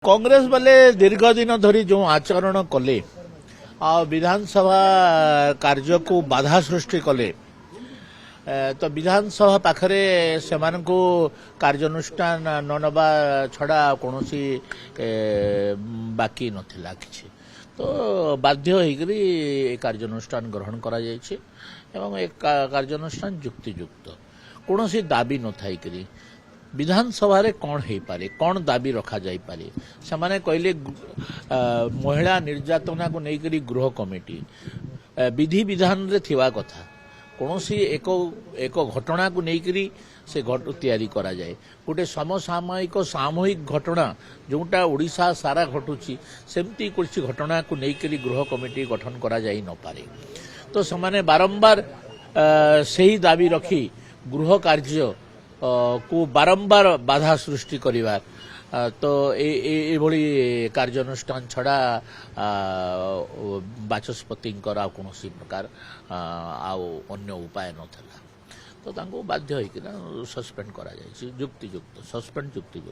कांग्रेस वाले दीर्घ दिन धरी जो आचरण कले विधानसभा कार्य को बाधा सृष्टि कले तो विधानसभा पाखरे से कार्यानुष्ठान न नवा छड़ा कौन बाकी नथिला किछि तो बाध्य होइकरी कार्यानुष्ठान ग्रहण करा जायछि एवं एक कार्यानुष्ठान युक्तियुक्त कौन दाबी न थाइकरी विधानसभा रे कौन हो पारे कौन दाबी रखा जाई पारे से माने कहले महिला निर्यातना को लेकर गृह कमिटी विधि विधान रे थिवा कथा कौन एक एक घटना को लेकर से तैयारी करा जाए गोटे समसामयिक सामूहिक घटना जोटा ओडिशा सारा घटुची सेमती कुछ घटना को लेकर गृह कमिटी गठन करा जाई न पारे तो से बारंबार सही दाबी रखी गृह कार्य को बारंबार बाधा सृष्टि करिवार तो एभली कार्यानुष्ठान छड़ा बाचस्पति कौन प्रकार अन्य उपाय नथला तो बाध्य होइकिना सस्पेंड करा जाय युक्तियुक्त सस्पेंड युक्तियुक्त।